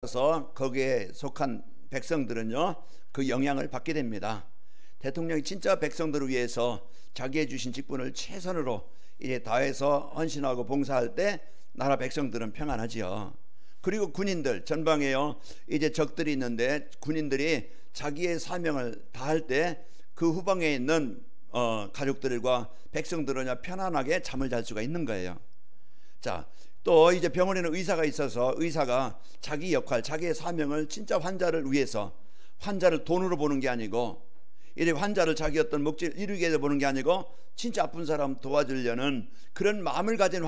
그래서 거기에 속한 백성들은요 그 영향을 받게 됩니다. 대통령이 진짜 백성들을 위해서 자기의 주신 직분을 최선으로 이제 다해서 헌신하고 봉사할 때 나라 백성들은 평안하지요. 그리고 군인들 전방에요 이제 적들이 있는데 군인들이 자기의 사명을 다할 때 그 후방에 있는 가족들과 백성들은 편안하게 잠을 잘 수가 있는 거예요. 자, 또 이제 병원에는 의사가 있어서 의사가 자기 역할, 자기의 사명을 진짜 환자를 위해서, 환자를 돈으로 보는 게 아니고 이제 환자를 자기 어떤 목적을 이루게 해서 보는 게 아니고 진짜 아픈 사람 도와주려는 그런 마음을 가진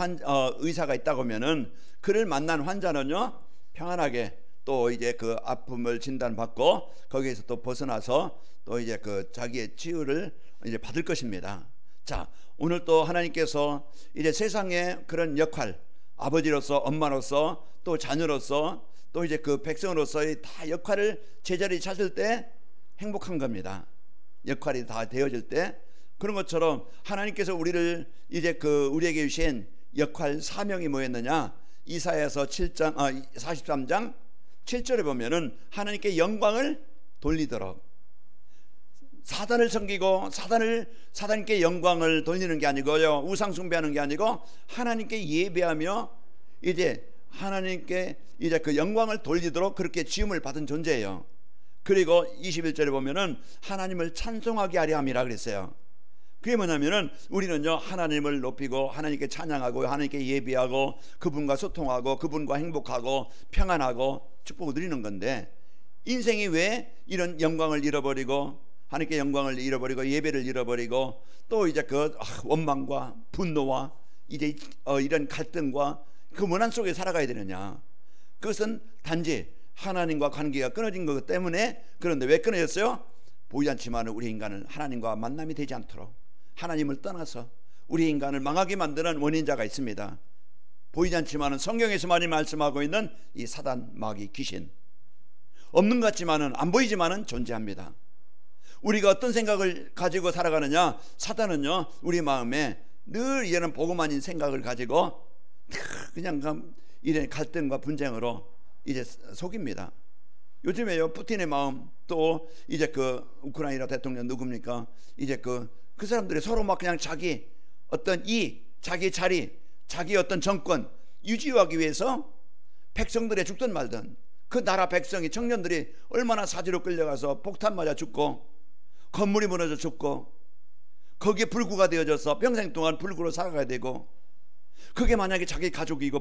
의사가 있다고 하면은 그를 만난 환자는요 평안하게 또 이제 그 아픔을 진단받고 거기에서 또 벗어나서 또 이제 그 자기의 치유를 이제 받을 것입니다. 자, 오늘 또 하나님께서 이제 세상의 그런 역할, 아버지로서, 엄마로서, 또 자녀로서, 또 이제 그 백성으로서의 다 역할을 제자리 찾을 때 행복한 겁니다. 역할이 다 되어질 때 그런 것처럼 하나님께서 우리를 이제 그 우리에게 주신 역할, 사명이 뭐였느냐? 이사야서 43장 7절에 보면은 하나님께 영광을 돌리도록, 사단을 섬기고 사단님께 영광을 돌리는 게 아니고요, 우상 숭배하는 게 아니고 하나님께 예배하며 이제 하나님께 이제 그 영광을 돌리도록 그렇게 지음을 받은 존재예요. 그리고 21절에 보면은 하나님을 찬송하게 하려 함이라 그랬어요. 그게 뭐냐면은 우리는요 하나님을 높이고 하나님께 찬양하고 하나님께 예배하고 그분과 소통하고 그분과 행복하고 평안하고 축복을 누리는 건데, 인생이 왜 이런 영광을 잃어버리고 하나님께 영광을 잃어버리고 예배를 잃어버리고 또 이제 그 원망과 분노와 이제 이런 갈등과 그 원한 속에 살아가야 되느냐? 그것은 단지 하나님과 관계가 끊어진 것 때문에. 그런데 왜 끊어졌어요? 보이지 않지만 우리 인간은 하나님과 만남이 되지 않도록, 하나님을 떠나서 우리 인간을 망하게 만드는 원인자가 있습니다. 보이지 않지만 성경에서 많이 말씀하고 있는 이 사단, 마귀, 귀신, 없는 것 같지만은 안 보이지만은 존재합니다. 우리가 어떤 생각을 가지고 살아가느냐? 사단은요 우리 마음에 늘 이런 복음 아닌 생각을 가지고 그냥 이런 갈등과 분쟁으로 이제 속입니다. 요즘에요 푸틴의 마음, 또 이제 그 우크라이나 대통령 누굽니까? 이제 그 사람들이 서로 막 그냥 자기 어떤 자기 자리, 자기 어떤 정권 유지하기 위해서 백성들이 죽든 말든 그 나라 백성이, 청년들이 얼마나 사지로 끌려가서 폭탄 맞아 죽고 건물이 무너져 죽고 거기에 불구가 되어져서 평생 동안 불구로 살아가야 되고, 그게 만약에 자기 가족이고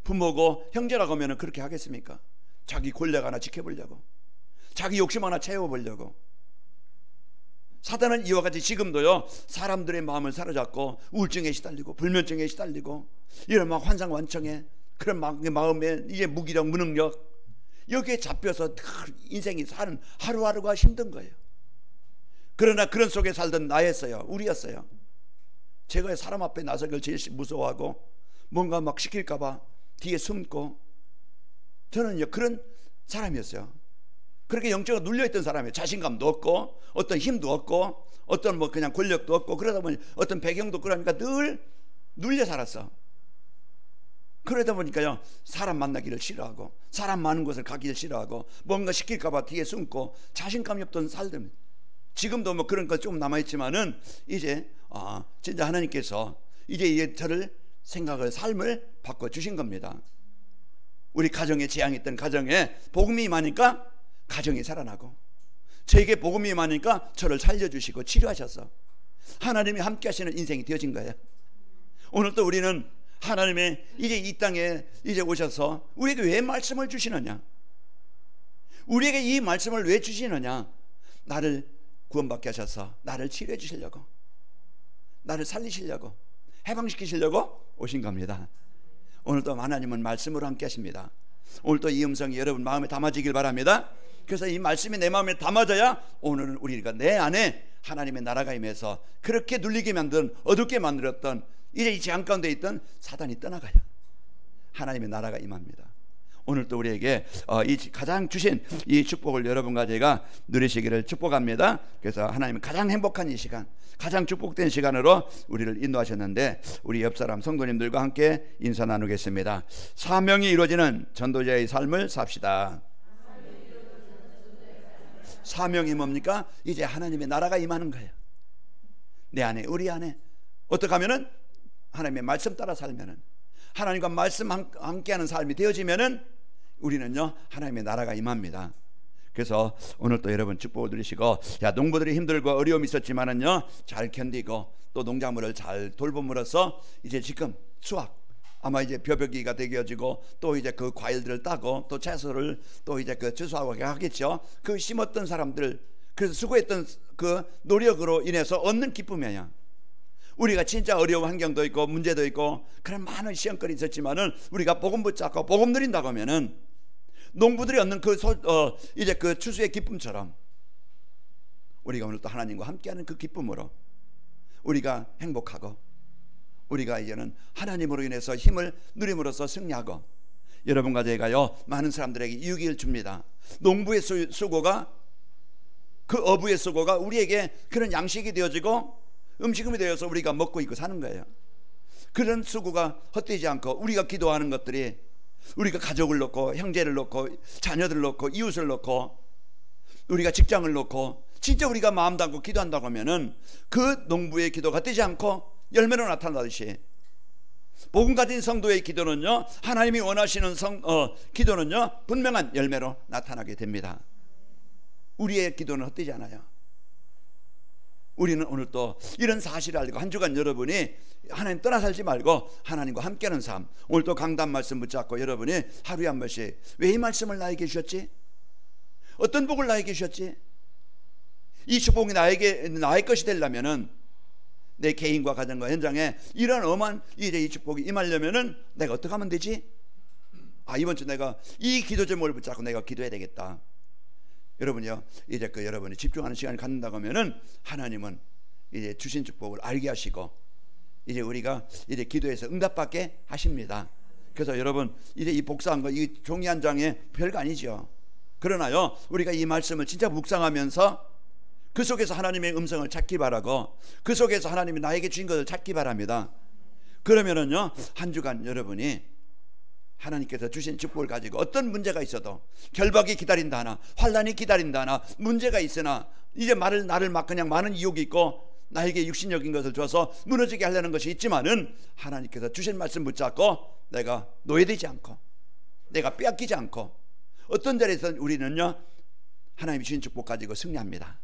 부모고 형제라고 하면 그렇게 하겠습니까? 자기 권력 하나 지켜보려고, 자기 욕심 하나 채워보려고. 사단은 이와 같이 지금도요 사람들의 마음을 사로잡고 우울증에 시달리고 불면증에 시달리고 이런 막 환상완청에 그런 마음에 이제 무기력, 무능력, 여기에 잡혀서 인생이 사는 하루하루가 힘든 거예요. 그러나 그런 속에 살던 나였어요. 우리였어요. 제가 사람 앞에 나서길 제일 무서워하고 뭔가 막 시킬까봐 뒤에 숨고, 저는요 그런 사람이었어요. 그렇게 영적으로 눌려있던 사람이에요. 자신감도 없고 어떤 힘도 없고 어떤 뭐 그냥 권력도 없고, 그러다 보니 어떤 배경도 그러니까 늘 눌려 살았어. 그러다 보니까요 사람 만나기를 싫어하고 사람 많은 곳을 가기를 싫어하고 뭔가 시킬까봐 뒤에 숨고 자신감이 없던 살들. 지금도 뭐 그런 거 좀 남아있지만은 이제 진짜 하나님께서 이제 저를 생각을, 삶을 바꿔주신 겁니다. 우리 가정에 재앙했던 가정에 복음이 임하니까 가정이 살아나고, 저에게 복음이 임하니까 저를 살려주시고 치료하셔서 하나님이 함께 하시는 인생이 되어진 거예요. 오늘 또 우리는 하나님의 이제 이 땅에 이제 오셔서 우리에게 왜 말씀을 주시느냐? 우리에게 이 말씀을 왜 주시느냐? 나를 구원받게 하셔서 나를 치료해 주시려고, 나를 살리시려고, 해방시키시려고 오신 겁니다. 오늘도 하나님은 말씀으로 함께 하십니다. 오늘도 이 음성이 여러분 마음에 담아지길 바랍니다. 그래서 이 말씀이 내 마음에 담아져야 오늘은 우리가 내 안에 하나님의 나라가 임해서 그렇게 눌리게 만든, 어둡게 만들었던 이제 이 재앙 가운데 있던 사단이 떠나가요. 하나님의 나라가 임합니다. 오늘도 우리에게 이 가장 주신 이 축복을 여러분과 제가 누리시기를 축복합니다. 그래서 하나님은 가장 행복한 이 시간, 가장 축복된 시간으로 우리를 인도하셨는데, 우리 옆사람 성도님들과 함께 인사 나누겠습니다. 사명이 이루어지는 전도자의 삶을 삽시다. 사명이 뭡니까? 이제 하나님의 나라가 임하는 거예요. 내 안에, 우리 안에. 어떻게 하면은 하나님의 말씀 따라 살면은, 하나님과 말씀 함께하는 삶이 되어지면은 우리는요 하나님의 나라가 임합니다. 그래서 오늘 또 여러분 축복을 누리시고, 농부들이 힘들고 어려움이 있었지만은요 잘 견디고 또 농작물을 잘 돌봄으로써 이제 지금 수확, 아마 이제 벼베기가 되어지고 또 이제 그 과일들을 따고 또 채소를 또 이제 그 추수하고 하겠죠. 그 심었던 사람들, 그래서 수고했던 그 노력으로 인해서 얻는 기쁨이야. 우리가 진짜 어려운 환경도 있고 문제도 있고 그런 많은 시험거리 있었지만은 우리가 복음 붙잡고 복음 누린다고 하면은 농부들이 얻는 이제 그 추수의 기쁨처럼 우리가 오늘 또 하나님과 함께하는 그 기쁨으로 우리가 행복하고, 우리가 이제는 하나님으로 인해서 힘을 누림으로써 승리하고, 여러분과 제가요 많은 사람들에게 이유기를 줍니다. 농부의 수고가, 그 어부의 수고가 우리에게 그런 양식이 되어지고 음식이 되어서 우리가 먹고 있고 사는 거예요. 그런 수고가 헛되지 않고 우리가 기도하는 것들이, 우리가 가족을 놓고 형제를 놓고 자녀들을 놓고 이웃을 놓고 우리가 직장을 놓고 진짜 우리가 마음 담고 기도한다고 하면은 그 농부의 기도가 되지 않고 열매로 나타나듯이, 복음 가진 성도의 기도는요, 하나님이 원하시는 기도는요 분명한 열매로 나타나게 됩니다. 우리의 기도는 헛되지 않아요. 우리는 오늘 또 이런 사실을 알고 한 주간 여러분이 하나님 떠나 살지 말고 하나님과 함께하는 삶, 오늘 또 강단 말씀 붙잡고 여러분이 하루에 한 번씩, 왜 이 말씀을 나에게 주셨지? 어떤 복을 나에게 주셨지? 이 축복이 나의 것이 되려면은, 내 개인과 가정과 현장에 이런 엄한 이제 이 축복이 임하려면은 내가 어떻게 하면 되지? 이번 주 내가 이 기도 제목을 붙잡고 내가 기도해야 되겠다. 여러분이요, 이제 여러분이 집중하는 시간을 갖는다고 하면은 하나님은 이제 주신 축복을 알게 하시고 이제 우리가 이제 기도해서 응답받게 하십니다. 그래서 여러분 이제 이 복사한 거, 이 종이 한 장에 별거 아니죠. 그러나요 우리가 이 말씀을 진짜 묵상하면서 그 속에서 하나님의 음성을 찾기 바라고, 그 속에서 하나님이 나에게 주신 것을 찾기 바랍니다. 그러면은요 한 주간 여러분이 하나님께서 주신 축복을 가지고 어떤 문제가 있어도, 결박이 기다린다 하나, 환난이 기다린다 하나, 문제가 있으나 이제 나를 막 그냥 많은 유혹이 있고 나에게 육신적인 것을 줘서 무너지게 하려는 것이 있지만은 하나님께서 주신 말씀 붙잡고 내가 노예되지 않고 내가 빼앗기지 않고 어떤 자리에서 우리는요 하나님이 주신 축복 가지고 승리합니다.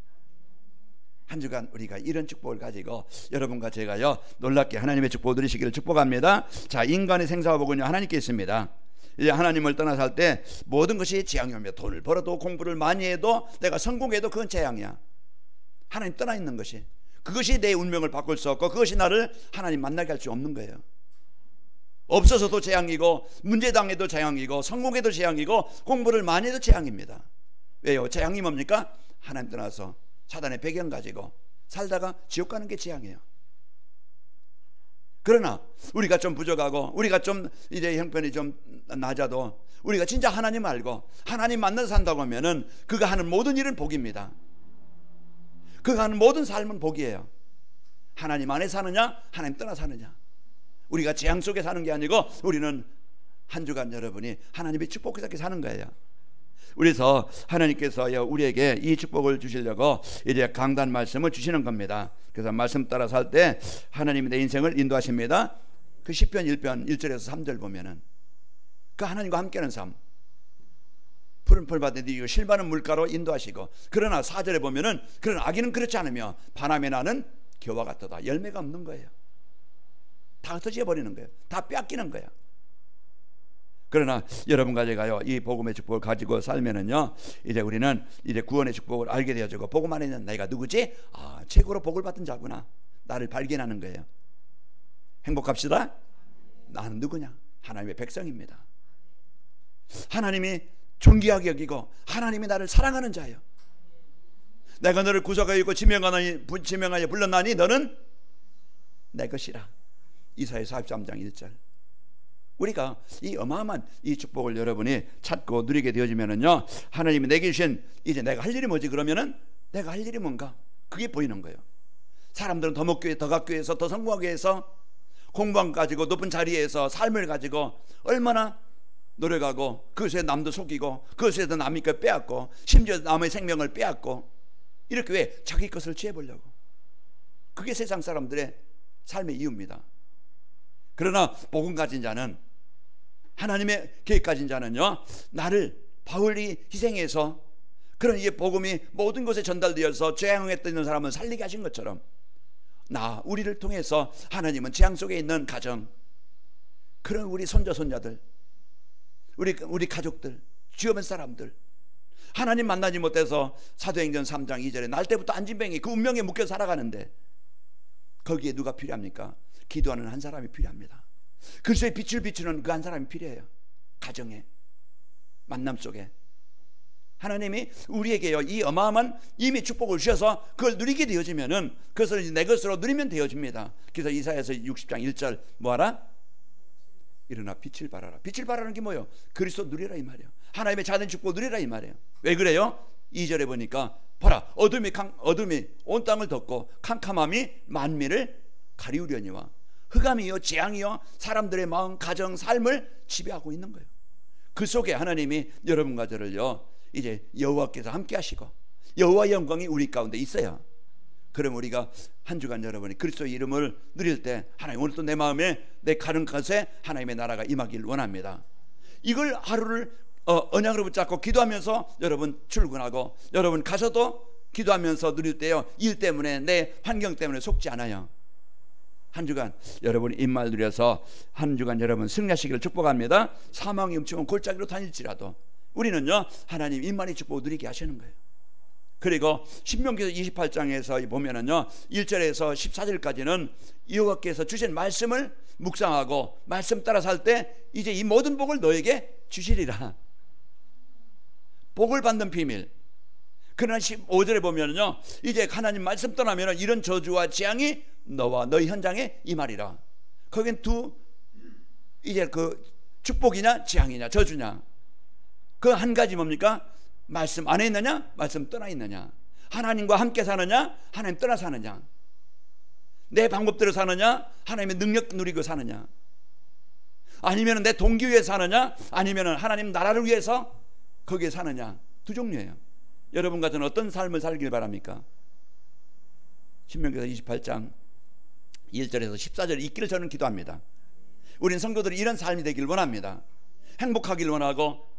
한 주간 우리가 이런 축복을 가지고 여러분과 제가요 놀랍게 하나님의 축복을 누리시기를 축복합니다. 자, 인간의 생사와 복은요 하나님께 있습니다. 이제 하나님을 떠나 살 때 모든 것이 재앙이며, 돈을 벌어도 공부를 많이 해도 내가 성공해도 그건 재앙이야. 하나님 떠나 있는 것이, 그것이 내 운명을 바꿀 수 없고 그것이 나를 하나님 만나게 할 수 없는 거예요. 없어서도 재앙이고 문제당해도 재앙이고 성공해도 재앙이고 공부를 많이 해도 재앙입니다. 왜요? 재앙이 뭡니까? 하나님 떠나서 사단의 배경 가지고 살다가 지옥 가는 게 재앙이에요. 그러나 우리가 좀 부족하고 우리가 좀 이제 형편이 좀 낮아도 우리가 진짜 하나님 알고 하나님 만나서 산다고 하면은 그가 하는 모든 일은 복입니다. 그가 하는 모든 삶은 복이에요. 하나님 안에 사느냐 하나님 떠나 사느냐, 우리가 재앙 속에 사는 게 아니고 우리는 한 주간 여러분이 하나님의 축복 속에 사는 거예요. 그래서 하나님께서 우리에게 이 축복을 주시려고 이제 강단 말씀을 주시는 겁니다. 그래서 말씀 따라 살 때 하나님이 내 인생을 인도하십니다. 그 시편 1편 1절에서 3절 보면은 그 하나님과 함께하는 삶, 푸른 풀밭에 뛰고 실바는 물가로 인도하시고, 그러나 4절에 보면은 그런 악인은 그렇지 않으며 바람에 나는 겨와 같도다. 열매가 없는 거예요. 다 흩어져 버리는 거예요. 다 빼앗기는 거예요. 그러나 여러분과 제가요 이 복음의 축복을 가지고 살면은요 이제 우리는 이제 구원의 축복을 알게 되어지고, 복음 안에 있는 내가 누구지? 최고로 복을 받은 자구나. 나를 발견하는 거예요. 행복합시다. 나는 누구냐? 하나님의 백성입니다. 하나님이 존귀하게 여기고 하나님이 나를 사랑하는 자예요. 내가 너를 구속하여 지명하여 불렀나니 너는 내 것이라. 이사야 43장 1절. 우리가 이 어마어마한 이 축복을 여러분이 찾고 누리게 되어지면은요, 하나님이 내게 주신 이제 내가 할 일이 뭐지? 그러면은 내가 할 일이 뭔가? 그게 보이는 거예요. 사람들은 더 먹기 위해, 더 갖기 위해서, 더 성공하기 위해서 공부한 가지고 높은 자리에서 삶을 가지고 얼마나 노력하고 그것에 남도 속이고 그것에도 남의 것 빼앗고 심지어 남의 생명을 빼앗고 이렇게 왜 자기 것을 취해보려고. 그게 세상 사람들의 삶의 이유입니다. 그러나 복음 가진 자는, 하나님의 계획 가진 자는요, 나를 바울이 희생해서 그런 이 복음이 모든 곳에 전달되어서 재앙했던 있는 사람은 살리게 하신 것처럼 우리를 통해서 하나님은 재앙 속에 있는 가정, 그런 우리 손자 손자들, 우리 가족들, 주변 사람들, 하나님 만나지 못해서 사도행전 3장 2절에 날 때부터 안진뱅이 그 운명에 묶여 살아가는데 거기에 누가 필요합니까? 기도하는 한 사람이 필요합니다. 그리스도의 빛을 비추는 그 한 사람이 필요해요. 가정에, 만남 속에 하나님이 우리에게요 이 어마어마한 이미 축복을 주셔서 그걸 누리게 되어지면은 그것을 이제 내 것으로 누리면 되어집니다. 그래서 이사야서 60장 1절 뭐하라? 일어나 빛을 발하라. 빛을 발하는 게 뭐예요? 그리스도 누리라 이 말이에요. 하나님의 자된 축복 누리라 이 말이에요. 왜 그래요? 2절에 보니까 보라 어둠이 온 땅을 덮고 캄캄함이 만민을 가리우려니와 흑암이요 재앙이요 사람들의 마음, 가정, 삶을 지배하고 있는 거예요. 그 속에 하나님이 여러분과 저를요 이제 여호와께서 함께 하시고 여호와의 영광이 우리 가운데 있어요. 그럼 우리가 한 주간 여러분이 그리스도의 이름을 누릴 때 하나님 오늘 또 내 마음에 내 가는 것에 하나님의 나라가 임하길 원합니다. 이걸 하루를 언약으로 붙잡고 기도하면서 여러분 출근하고 여러분 가서도 기도하면서 누릴 때요 일 때문에 내 환경 때문에 속지 않아요. 한 주간 여러분이 입말 누려서 한 주간 여러분 승리하시기를 축복합니다. 사망이 훔치면 골짜기로 다닐지라도 우리는요 하나님 임만의 축복을 누리게 하시는 거예요. 그리고 신명기서 28장에서 보면은요 1절에서 14절까지는 여호와께서 주신 말씀을 묵상하고 말씀 따라 살 때 이제 이 모든 복을 너에게 주시리라. 복을 받는 비밀. 그러나 15절에 보면은요 이제 하나님 말씀 떠나면은 이런 저주와 재앙이 너와 너희 현장에 임하리라. 거긴 이제 그 축복이냐 재앙이냐 저주냐. 그 한 가지 뭡니까? 말씀 안에 있느냐 말씀 떠나 있느냐. 하나님과 함께 사느냐 하나님 떠나 사느냐. 내 방법대로 사느냐 하나님의 능력 누리고 사느냐. 아니면 내 동기 위해 사느냐 아니면 하나님 나라를 위해서 거기에 사느냐. 두 종류예요. 여러분과 저는 어떤 삶을 살길 바랍니까? 신명기서 28장 1절에서 14절 있기를 저는 기도합니다. 우린 성도들이 이런 삶이 되길 원합니다. 행복하길 원하고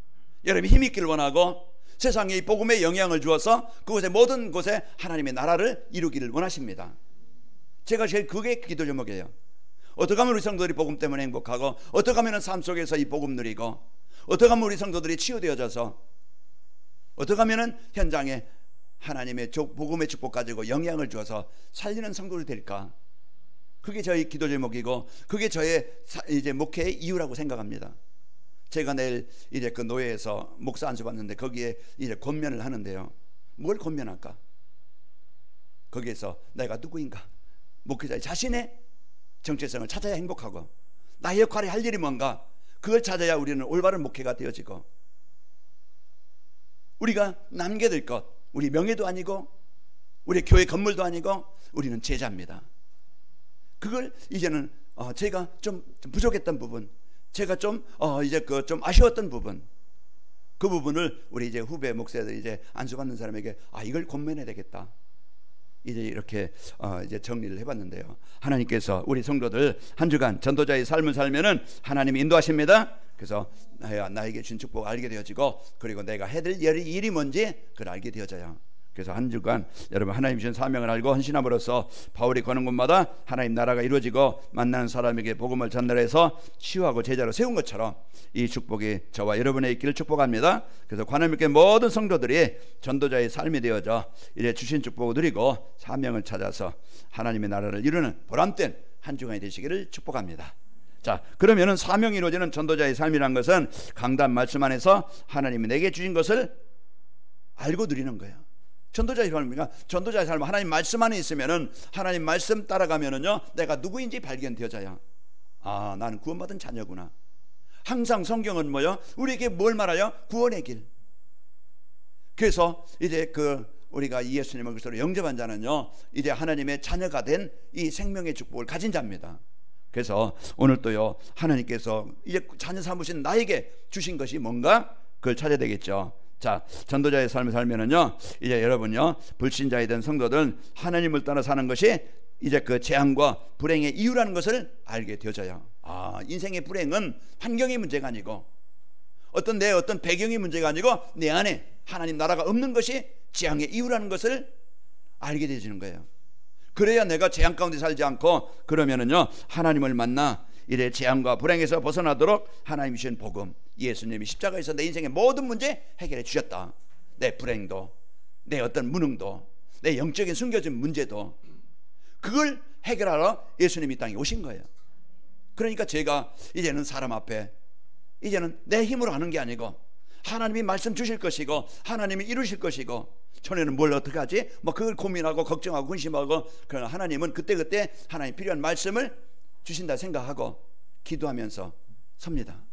여러분이 힘있기를 원하고 세상에 이 복음의 영향을 주어서 그곳에 모든 곳에 하나님의 나라를 이루기를 원하십니다. 제가 제일 그게 기도 제목이에요. 어떻게 하면 우리 성도들이 복음 때문에 행복하고 어떻게 하면 삶 속에서 이 복음 누리고 어떻게 하면 우리 성도들이 치유되어져서 어떻게 하면 현장에 하나님의 복음의 축복 가지고 영향을 주어서 살리는 성도들이 될까. 그게 저희 기도 제목이고 그게 저의 이제 목회의 이유라고 생각합니다. 제가 내일 이제 그 노예에서 목사 안수 받는데 거기에 이제 권면을 하는데요. 뭘 권면할까? 거기에서 내가 누구인가? 목회자의 자신의 정체성을 찾아야 행복하고 나의 역할이 할 일이 뭔가 그걸 찾아야 우리는 올바른 목회가 되어지고 우리가 남게 될 것 우리 명예도 아니고 우리 교회 건물도 아니고 우리는 제자입니다. 그걸 이제는 제가 좀 부족했던 부분 제가 좀 이제 좀 아쉬웠던 부분 그 부분을 우리 이제 후배 목사들 이제 안수받는 사람에게 이걸 권면해야 되겠다. 이제 이렇게 이제 정리를 해봤는데요. 하나님께서 우리 성도들 한 주간 전도자의 삶을 살면은 하나님이 인도하십니다. 그래서 나에게 준 축복 알게 되어지고 그리고 내가 해야 될 일이 뭔지 그걸 알게 되어져요. 그래서 한 주간 여러분 하나님 주신 사명을 알고 헌신함으로써 바울이 거는 곳마다 하나님 나라가 이루어지고 만나는 사람에게 복음을 전달해서 치유하고 제자로 세운 것처럼 이 축복이 저와 여러분의 있기를 축복합니다. 그래서 관음 있게 모든 성도들이 전도자의 삶이 되어져 이제 주신 축복을 누리고 사명을 찾아서 하나님의 나라를 이루는 보람된 한 주간이 되시기를 축복합니다. 자, 그러면은 사명이 이루어지는 전도자의 삶이란 것은 강단 말씀 안에서 하나님이 내게 주신 것을 알고 누리는 거예요. 전도자의 삶입니까? 전도자의 삶은 하나님 말씀 안에 있으면은 하나님 말씀 따라가면은요 내가 누구인지 발견되어져요. 나는 구원받은 자녀구나. 항상 성경은 뭐요? 우리에게 뭘 말하여? 구원의 길. 그래서 이제 우리가 예수님을 그리스도로 영접한 자는요, 이제 하나님의 자녀가 된 이 생명의 축복을 가진 자입니다. 그래서 오늘도요, 하나님께서 이제 자녀 삼으신 나에게 주신 것이 뭔가 그걸 찾아야 되겠죠. 자, 전도자의 삶을 살면은요, 이제 여러분요, 불신자이든 성도들은 하나님을 따라 사는 것이 이제 그 재앙과 불행의 이유라는 것을 알게 되어져요. 인생의 불행은 환경의 문제가 아니고 어떤 배경의 문제가 아니고 내 안에 하나님 나라가 없는 것이 재앙의 이유라는 것을 알게 되어지는 거예요. 그래야 내가 재앙 가운데 살지 않고, 그러면은요, 하나님을 만나 이래 재앙과 불행에서 벗어나도록 하나님이 주신 복음, 예수님이 십자가에서 내 인생의 모든 문제 해결해 주셨다. 내 불행도, 내 어떤 무능도, 내 영적인 숨겨진 문제도, 그걸 해결하러 예수님이 이 땅에 오신 거예요. 그러니까 제가 이제는 사람 앞에 이제는 내 힘으로 하는 게 아니고 하나님이 말씀 주실 것이고 하나님이 이루실 것이고, 전에는 뭘 어떻게 하지? 그걸 고민하고 걱정하고 근심하고, 그러나 하나님은 그때그때 하나님 필요한 말씀을 주신다 생각하고 기도하면서 섭니다.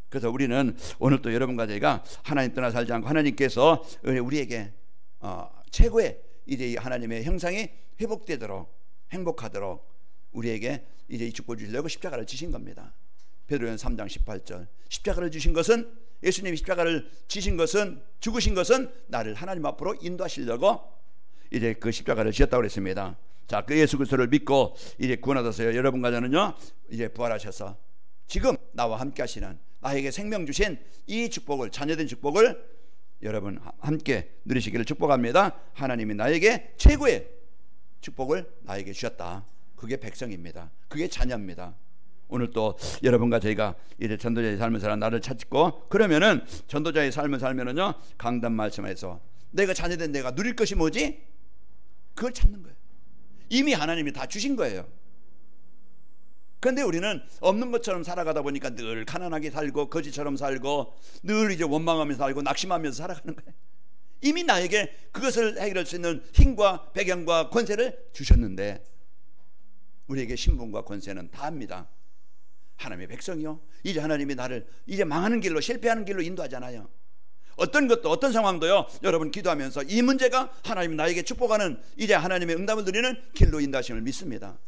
그래서 우리는 오늘도 여러분과 제가 하나님 떠나 살지 않고 하나님께서 우리에게 최고의 이제 하나님의 형상이 회복되도록, 행복하도록 우리에게 이제 이 축복을 주시려고 십자가를 지신 겁니다. 베드로전서 3장 18절, 십자가를 주신 것은, 예수님이 십자가를 지신 것은, 죽으신 것은 나를 하나님 앞으로 인도하시려고 이제 그 십자가를 지었다고 그랬습니다. 자, 그 예수 그리스도를 믿고 이제 구원하셔서 여러분과 저는요, 이제 부활하셔서 지금 나와 함께 하시는, 나에게 생명 주신 이 축복을, 자녀된 축복을 여러분 함께 누리시기를 축복합니다. 하나님이 나에게 최고의 축복을 나에게 주셨다. 그게 백성입니다. 그게 자녀입니다. 오늘 또 여러분과 저희가 이제 전도자의 삶을 살아 나를 찾고, 그러면은 전도자의 삶을 살면은요, 강단 말씀에서 내가 자녀된 내가 누릴 것이 뭐지? 그걸 찾는 거예요. 이미 하나님이 다 주신 거예요. 그런데 우리는 없는 것처럼 살아가다 보니까 늘 가난하게 살고 거지처럼 살고 늘 이제 원망하면서 살고 낙심하면서 살아가는 거예요. 이미 나에게 그것을 해결할 수 있는 힘과 배경과 권세를 주셨는데, 우리에게 신분과 권세는 다 합니다. 하나님의 백성이요, 이제 하나님이 나를 이제 망하는 길로, 실패하는 길로 인도하잖아요. 어떤 것도, 어떤 상황도요, 여러분 기도하면서 이 문제가 하나님이 나에게 축복하는, 이제 하나님의 응답을 드리는 길로 인도하심을 믿습니다.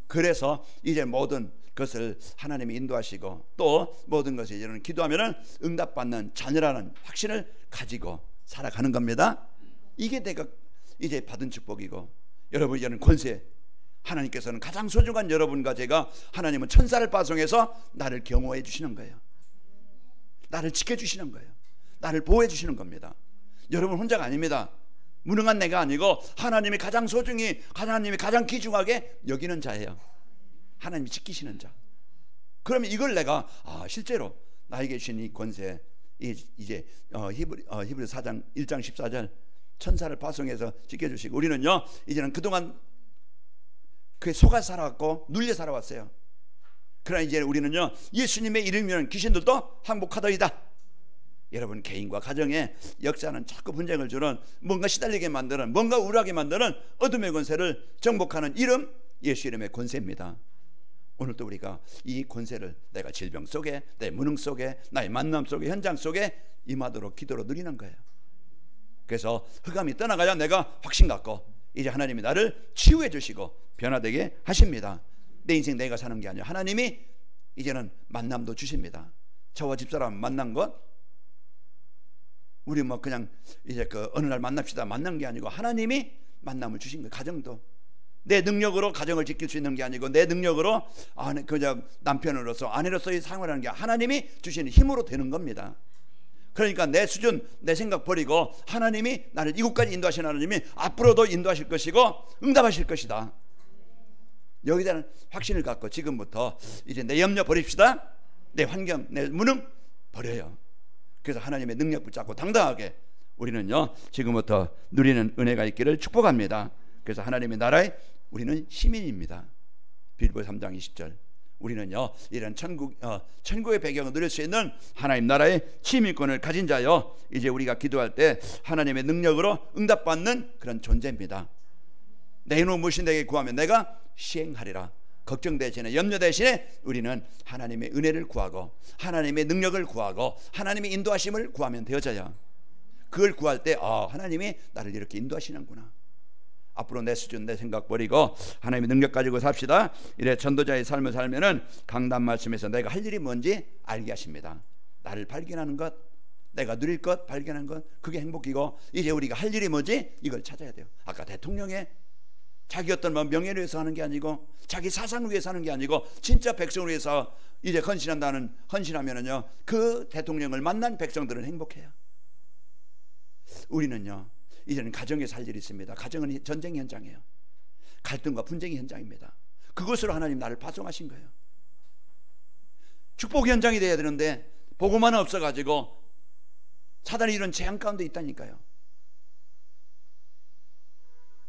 그래서 이제 모든 것을 하나님이 인도하시고, 또 모든 것을 이제는 기도하면은 응답받는 자녀라는 확신을 가지고 살아가는 겁니다. 이게 내가 이제 받은 축복이고, 여러분 이제는 권세, 하나님께서는 가장 소중한 여러분과 제가, 하나님은 천사를 파송해서 나를 경호해 주시는 거예요. 나를 지켜주시는 거예요. 나를 보호해 주시는 겁니다. 여러분 혼자가 아닙니다. 무능한 내가 아니고 하나님이 가장 소중히, 하나님이 가장 귀중하게 여기는 자예요. 하나님이 지키시는 자. 그러면 이걸 내가 실제로 나에게 주신 이 권세, 이제 히브리 4장 1장 14절, 천사를 파송해서 지켜주시고, 우리는요 이제는 그동안 그에 속아 살아왔고 눌려 살아왔어요. 그러나 이제 우리는요, 예수님의 이름이면 귀신들도 항복하더이다. 여러분 개인과 가정의 역사는 자꾸 분쟁을 주는, 뭔가 시달리게 만드는, 뭔가 우울하게 만드는 어둠의 권세를 정복하는 이름, 예수 이름의 권세입니다. 오늘도 우리가 이 권세를 내가 질병 속에, 내 무능 속에, 나의 만남 속에, 현장 속에 임하도록 기도로 누리는 거예요. 그래서 흑암이 떠나가야 내가 확신 갖고 이제 하나님이 나를 치유해 주시고 변화되게 하십니다. 내 인생 내가 사는 게 아니라 하나님이 이제는 만남도 주십니다. 저와 집사람 만난 것, 우리 그냥 이제 어느 날 만납시다 만난 게 아니고 하나님이 만남을 주신 거예요. 가정도 내 능력으로 가정을 지킬 수 있는 게 아니고, 내 능력으로 그냥 남편으로서 아내로서의 생활하는 게 하나님이 주시는 힘으로 되는 겁니다. 그러니까 내 수준, 내 생각 버리고 하나님이 나를 이곳까지 인도하신 하나님이 앞으로도 인도하실 것이고 응답하실 것이다. 여기에 대한 확신을 갖고 지금부터 이제 내 염려 버립시다. 내 환경, 내 무능 버려요. 그래서 하나님의 능력 붙잡고 당당하게 우리는요 지금부터 누리는 은혜가 있기를 축복합니다. 그래서 하나님의 나라에 우리는 시민입니다. 빌보 3장 20절, 우리는요 이런 천국의 배경을 누릴 수 있는 하나님 나라의 시민권을 가진 자요, 이제 우리가 기도할 때 하나님의 능력으로 응답받는 그런 존재입니다. 내 이놈 무신 내게 구하면 내가 시행하리라. 걱정 대신에, 염려 대신에 우리는 하나님의 은혜를 구하고 하나님의 능력을 구하고 하나님의 인도하심을 구하면 되어져요. 그걸 구할 때 하나님이 나를 이렇게 인도하시는구나. 앞으로 내 수준, 내 생각 버리고 하나님의 능력 가지고 삽시다. 이래 전도자의 삶을 살면은 강단 말씀에서 내가 할 일이 뭔지 알게 하십니다. 나를 발견하는 것, 내가 누릴 것 발견하는 것, 그게 행복이고, 이제 우리가 할 일이 뭐지? 이걸 찾아야 돼요. 아까 대통령의 자기 어떤 명예를 위해서 하는 게 아니고 자기 사상을 위해서 하는 게 아니고 진짜 백성을 위해서 이제 헌신하면은요, 그 대통령을 만난 백성들은 행복해요. 우리는요, 이제는 가정에서 할 일이 있습니다. 가정은 전쟁 현장이에요. 갈등과 분쟁의 현장입니다. 그것으로 하나님 나를 파송하신 거예요. 축복 현장이 돼야 되는데 복음만 없어가지고 사단이 이런 재앙 가운데 있다니까요.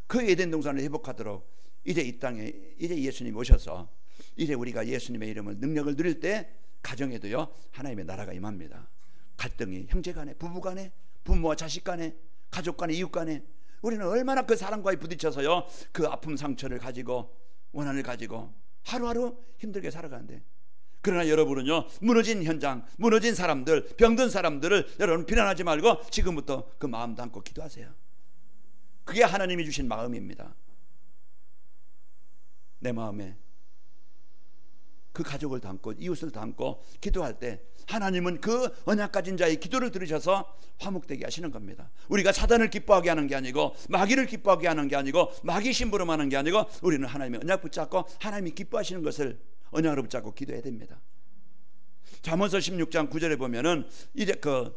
그 에덴 동산을 회복하도록 이제 이 땅에 이제 예수님 오셔서 이제 우리가 예수님의 이름을 능력을 누릴 때 가정에도요 하나님의 나라가 임합니다. 갈등이 형제 간에, 부부 간에, 부모와 자식 간에, 가족 간에, 이웃 간에 우리는 얼마나 그 사람과의 부딪혀서요 그 아픔 상처를 가지고 원한을 가지고 하루하루 힘들게 살아가는데, 그러나 여러분은요 무너진 현장, 무너진 사람들, 병든 사람들을 여러분 비난하지 말고 지금부터 그 마음 담고 기도하세요. 그게 하나님이 주신 마음입니다. 내 마음에 그 가족을 담고 이웃을 담고 기도할 때 하나님은 그 언약 가진 자의 기도를 들으셔서 화목되게 하시는 겁니다. 우리가 사단을 기뻐하게 하는 게 아니고 마귀를 기뻐하게 하는 게 아니고 마귀 심부름하는 게 아니고 우리는 하나님의 언약 붙잡고 하나님이 기뻐하시는 것을 언약으로 붙잡고 기도해야 됩니다. 잠언서 16장 9절에 보면은 이제 그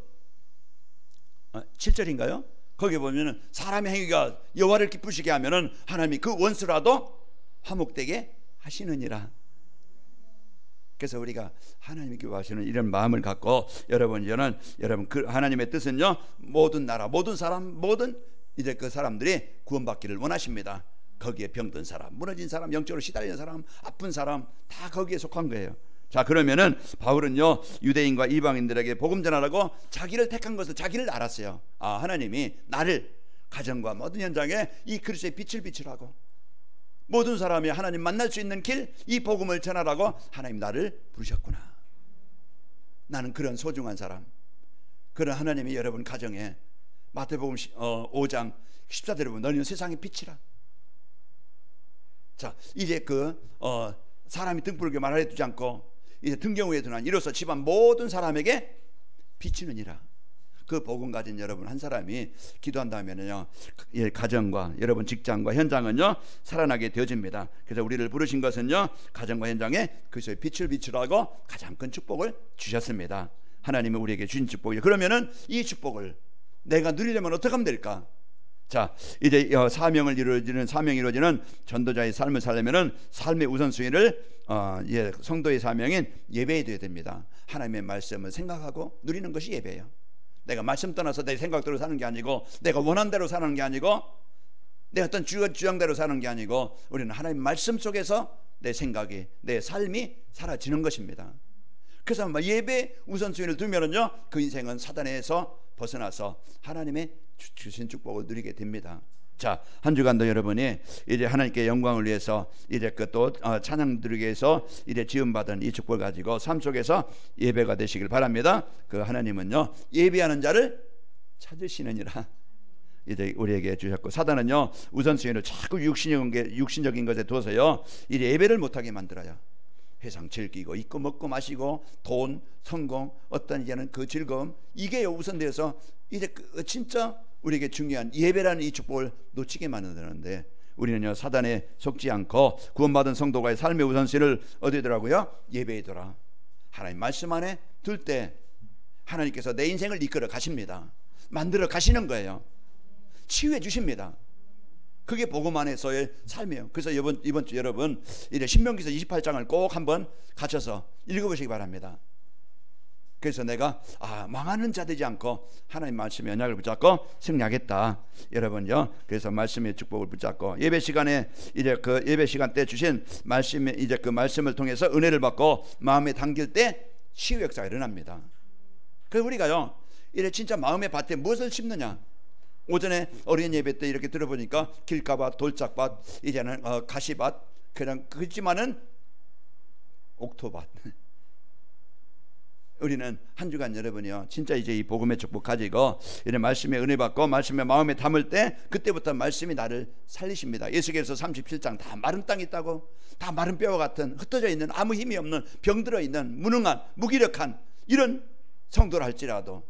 7절인가요? 거기 보면은 사람의 행위가 여호와를 기쁘시게 하면은 하나님이 그 원수라도 화목되게 하시느니라. 그래서 우리가 하나님이 기뻐하시는 이런 마음을 갖고 여러분 그 하나님의 뜻은요 모든 나라, 모든 사람, 모든 이제 그 사람들이 구원받기를 원하십니다. 거기에 병든 사람, 무너진 사람, 영적으로 시달리는 사람, 아픈 사람 다 거기에 속한 거예요. 자, 그러면은 바울은요 유대인과 이방인들에게 복음 전하라고 자기를 택한 것을 자기를 알았어요. 하나님이 나를 가정과 모든 현장에 이 그리스도의 빛을 비추라고, 모든 사람이 하나님 만날 수 있는 길, 이 복음을 전하라고 하나님 나를 부르셨구나. 나는 그런 소중한 사람, 그런 하나님이 여러분 가정에 마태복음 5장 14절에 보면 너희는 세상의 빛이라. 자, 이제 사람이 등불을 말하려 두지 않고 이제 등경 위에 두난 이로써 집안 모든 사람에게 비추느니라. 그 복음 가진 여러분 한 사람이 기도한다면요 가정과 여러분 직장과 현장은요 살아나게 되어집니다. 그래서 우리를 부르신 것은요 가정과 현장에 그리스도의 빛을 비추라고 가장 큰 축복을 주셨습니다. 하나님은 우리에게 주신 축복이에요. 그러면은 이 축복을 내가 누리려면 어떻게 하면 될까? 자, 이제 사명이 이루어지는 전도자의 삶을 살려면은 삶의 우선순위를 성도의 사명인 예배에 둬야 됩니다. 하나님의 말씀을 생각하고 누리는 것이 예배예요. 내가 말씀 떠나서 내 생각대로 사는 게 아니고, 내가 원하는 대로 사는 게 아니고, 내 어떤 주장대로 사는 게 아니고, 우리는 하나님 말씀 속에서 내 생각이, 내 삶이 사라지는 것입니다. 그래서 예배 우선순위를 두면은요 그 인생은 사단에서 벗어나서 하나님의 주신 축복을 누리게 됩니다. 자, 한 주간도 여러분이 이제 하나님께 영광을 위해서 이제 또 찬양 드리기 위해서 이제 지음받은 이 축복을 가지고 삶 속에서 예배가 되시길 바랍니다. 그 하나님은요 예배하는 자를 찾으시느니라 이제 우리에게 주셨고, 사단은요 우선순위를 자꾸 육신적인 것에 둬서요 이제 예배를 못하게 만들어요. 회상 즐기고 있고 먹고 마시고 돈, 성공, 어떤 이제는 그 즐거움, 이게 우선되어서 이제 진짜 우리에게 중요한 예배라는 이 축복을 놓치게 만드는데, 우리는요 사단에 속지 않고 구원받은 성도가의 삶의 우선순위를 어디더라고요? 예배에 둬라. 하나님 말씀 안에 둘 때 하나님께서 내 인생을 이끌어 가십니다. 만들어 가시는 거예요. 치유해 주십니다. 그게 복음 안에서의 삶이에요. 그래서 이번 주 여러분 이제 신명기서 28장을 꼭 한번 갖춰서 읽어보시기 바랍니다. 그래서 내가 망하는 자 되지 않고 하나님 말씀의 언약을 붙잡고 승리하겠다. 여러분요. 그래서 말씀의 축복을 붙잡고 예배 시간에 이제 그 예배 시간 때 주신 말씀의 이제 그 말씀을 통해서 은혜를 받고 마음에 담길 때 치유 역사가 일어납니다. 그래서 우리가요 이제 진짜 마음의 밭에 무엇을 심느냐. 오전에 어린 예배 때 이렇게 들어보니까 길가밭, 돌짝밭, 이제는 가시밭, 그냥 그렇지만은 옥토밭. 우리는 한 주간 여러분이요 진짜 이제 이 복음의 축복 가지고 이런 말씀에 은혜 받고 말씀에 마음에 담을 때 그때부터 말씀이 나를 살리십니다. 예수께서 37장 다 마른 땅이 있다고, 다 마른 뼈와 같은 흩어져 있는 아무 힘이 없는 병들어 있는 무능한 무기력한 이런 성도를 할지라도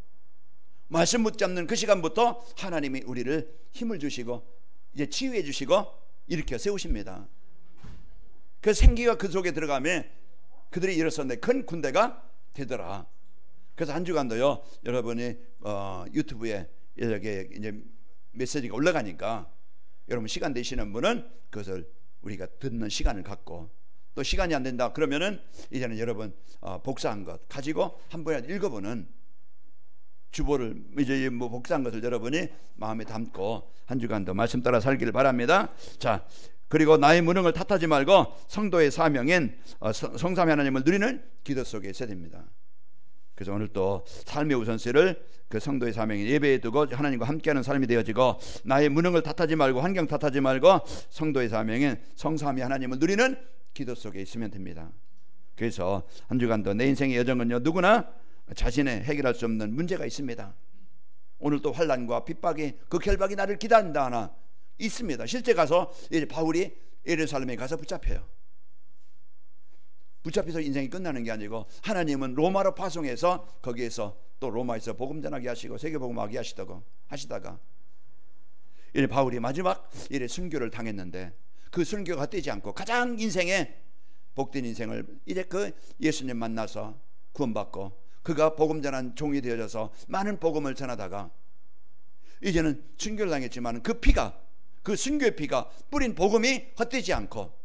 말씀 붙잡는 그 시간부터 하나님이 우리를 힘을 주시고 이제 치유해 주시고 일으켜 세우십니다. 그 생기가 그 속에 들어가면 그들이 일어섰는데 큰 군대가 되더라. 그래서 한 주간도요 여러분이 유튜브에 이렇게 이제 메시지가 올라가니까 여러분 시간 되시는 분은 그것을 우리가 듣는 시간을 갖고, 또 시간이 안 된다 그러면은 이제는 여러분 복사한 것 가지고 한 번에 읽어보는 주보를 이제 뭐 복사한 것을 여러분이 마음에 담고 한 주간도 말씀 따라 살기를 바랍니다. 자, 그리고 나의 무능을 탓하지 말고 성도의 사명인 성삼위 하나님을 누리는 기도 속에 있어야 됩니다. 그래서 오늘 또 삶의 우선시를 그 성도의 사명인 예배에 두고 하나님과 함께하는 삶이 되어지고, 나의 무능을 탓하지 말고 환경 탓하지 말고 성도의 사명인 성삼위 하나님을 누리는 기도 속에 있으면 됩니다. 그래서 한 주간도 내 인생의 여정은요 누구나 자신의 해결할 수 없는 문제가 있습니다. 오늘 또 환난과 핍박이 그 결박이 나를 기다린다 하나 있습니다. 실제 가서 이제 바울이 예루살렘에 가서 붙잡혀요. 붙잡혀서 인생이 끝나는 게 아니고 하나님은 로마로 파송해서 거기에서 또 로마에서 복음 전하게 하시고 세계 복음하게 하시다가 이제 바울이 마지막 이래 순교를 당했는데 그 순교가 되지 않고 가장 인생에 복된 인생을 이제 그 예수님 만나서 구원받고 그가 복음 전한 종이 되어져서 많은 복음을 전하다가 이제는 순교를 당했지만 그 피가, 그 순교의 피가 뿌린 복음이 헛되지 않고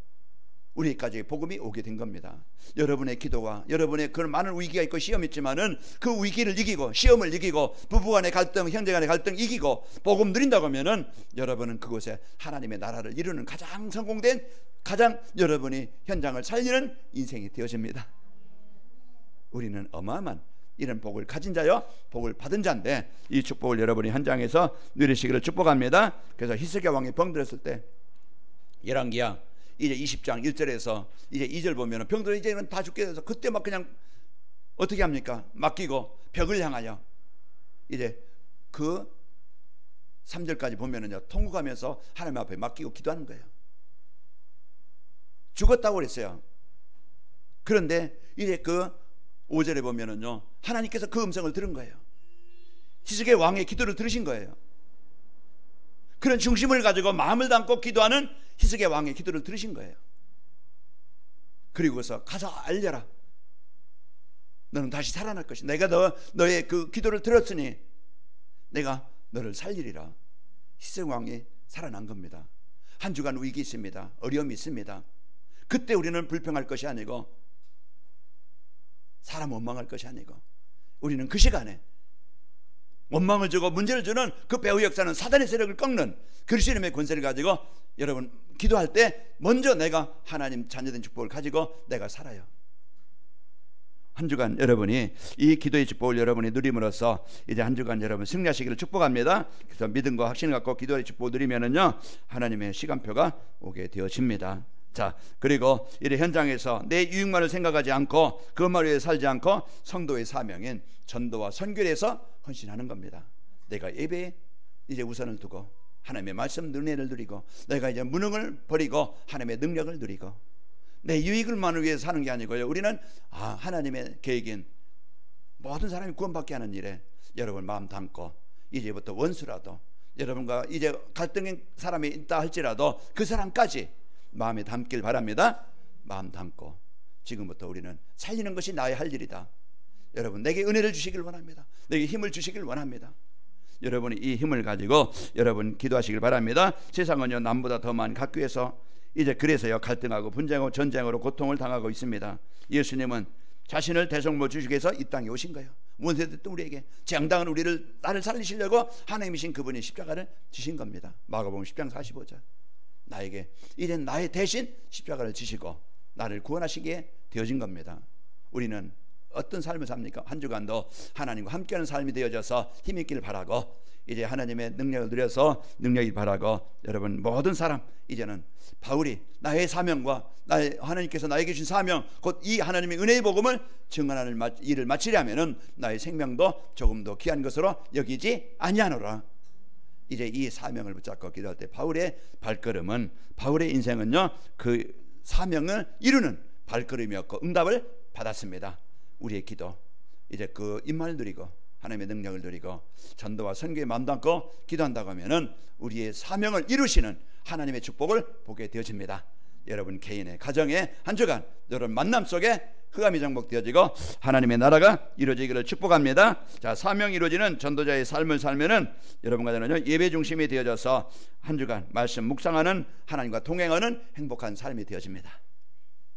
우리까지 복음이 오게 된 겁니다. 여러분의 기도가, 여러분의 그런 많은 위기가 있고 시험이 있지만은 그 위기를 이기고 시험을 이기고 부부간의 갈등, 형제간의 갈등 이기고 복음 누린다고 하면은 여러분은 그곳에 하나님의 나라를 이루는 가장 성공된, 가장 여러분이 현장을 살리는 인생이 되어집니다. 우리는 어마어마한 이런 복을 가진 자요 복을 받은 자인데 이 축복을 여러분이 현장에서 누리시기를 축복합니다. 그래서 히스기야 왕이 병들었을 때 열왕기야 이제 20장 1절에서 이제 2절 보면은 병들어 이제는 다 죽게 돼서 그때 막 그냥 어떻게 합니까? 맡기고 벽을 향하여 이제 그 3절까지 보면은요 통곡하면서 하나님 앞에 맡기고 기도하는 거예요. 죽었다고 그랬어요. 그런데 이제 그 5절에 보면은요 하나님께서 그 음성을 들은 거예요. 히스기야 왕의 기도를 들으신 거예요. 그런 중심을 가지고 마음을 담고 기도하는 히스기야 왕의 기도를 들으신 거예요. 그리고서 가서 알려라. 너는 다시 살아날 것이다. 내가 너의 그 기도를 들었으니 내가 너를 살리리라. 히스기야 왕이 살아난 겁니다. 한 주간 위기 있습니다. 어려움이 있습니다. 그때 우리는 불평할 것이 아니고 사람 원망할 것이 아니고 우리는 그 시간에 원망을 주고 문제를 주는 그 배후 역사는 사단의 세력을 꺾는 그리스도의 권세를 가지고 여러분 기도할 때 먼저 내가 하나님 자녀된 축복을 가지고 내가 살아요. 한 주간 여러분이 이 기도의 축복을 여러분이 누림으로써 이제 한 주간 여러분 승리하시기를 축복합니다. 그래서 믿음과 확신을 갖고 기도의 축복을 누리면은요 하나님의 시간표가 오게 되어집니다. 자, 그리고 이 현장에서 내 유익만을 생각하지 않고 그것만 위해 살지 않고 성도의 사명인 전도와 선교에 대해서 헌신하는 겁니다. 내가 예배에 이제 우선을 두고 하나님의 말씀 은혜를 누리고 내가 이제 무능을 버리고 하나님의 능력을 누리고 내 유익을만을 위해서 사는 게 아니고요. 우리는 하나님의 계획인 모든 사람이 구원받게 하는 일에 여러분 마음 담고 이제부터 원수라도 여러분과 이제 갈등인 사람이 있다 할지라도 그 사람까지 마음에 담길 바랍니다. 마음 담고 지금부터 우리는 살리는 것이 나의 할 일이다. 여러분 내게 은혜를 주시길 원합니다. 내게 힘을 주시길 원합니다. 여러분이 이 힘을 가지고 여러분 기도하시길 바랍니다. 세상은요 남보다 더 많이 각교해서 이제 그래서요 갈등하고 분쟁하고 전쟁으로 고통을 당하고 있습니다. 예수님은 자신을 대속물 주시기 위해서 이 땅에 오신 거예요. 원수됐던 우리에게 정당한 나를 살리시려고 하나님이신 그분이 십자가를 지신 겁니다. 마가복음 10장 45절 나에게 이제 나의 대신 십자가를 지시고 나를 구원하시기에 되어진 겁니다. 우리는 어떤 삶을 삽니까? 한 주간도 하나님과 함께하는 삶이 되어져서 힘있기를 바라고 이제 하나님의 능력을 누려서 능력이 바라고 여러분 모든 사람 이제는 바울이 나의 사명과 나의 하나님께서 나에게 주신 사명 곧 이 하나님의 은혜의 복음을 증언하는 일을 마치려면은 나의 생명도 조금 더 귀한 것으로 여기지 아니하노라. 이제 이 사명을 붙잡고 기도할 때 바울의 발걸음은 바울의 인생은요 그 사명을 이루는 발걸음이었고 응답을 받았습니다. 우리의 기도 이제 그 임마를 누리고 하나님의 능력을 누리고 전도와 선교에 마음 담고 기도한다고 하면은 우리의 사명을 이루시는 하나님의 축복을 보게 되어집니다. 여러분 개인의 가정의 한 주간 여러분 만남 속에 흑암이 정복되어지고 하나님의 나라가 이루어지기를 축복합니다. 자, 사명이 이루어지는 전도자의 삶을 살면은 여러분과 저는요 예배 중심이 되어져서 한 주간 말씀 묵상하는 하나님과 동행하는 행복한 삶이 되어집니다.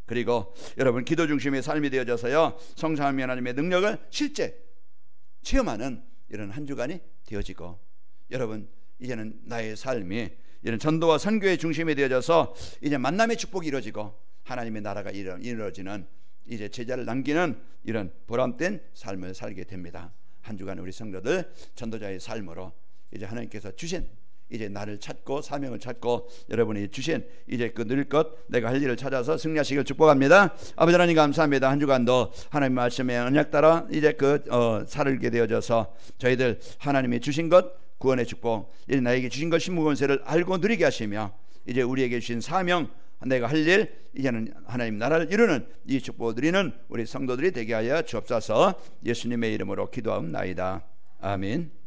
그리고 여러분 기도 중심의 삶이 되어져서요 성삼위 하나님의 능력을 실제 체험하는 이런 한 주간이 되어지고 여러분 이제는 나의 삶이 이런 전도와 선교의 중심이 되어져서 이제 만남의 축복이 이루어지고 하나님의 나라가 이루어지는 이제 제자를 남기는 이런 보람된 삶을 살게 됩니다. 한 주간 우리 성도들 전도자의 삶으로 이제 하나님께서 주신 이제 나를 찾고 사명을 찾고 여러분이 주신 이제 그 누릴 것 내가 할 일을 찾아서 승리하시길 축복합니다. 아버지 하나님 감사합니다. 한 주간도 하나님 말씀에 언약 따라 이제 살게 되어져서 저희들 하나님이 주신 것 구원의 축복 이제 나에게 주신 것 신무권세를 알고 누리게 하시며 이제 우리에게 주신 사명 내가 할 일 이제는 하나님 나라를 이루는 이 축복을 누리는 우리 성도들이 되게 하여 주옵소서. 예수님의 이름으로 기도하옵나이다. 아멘.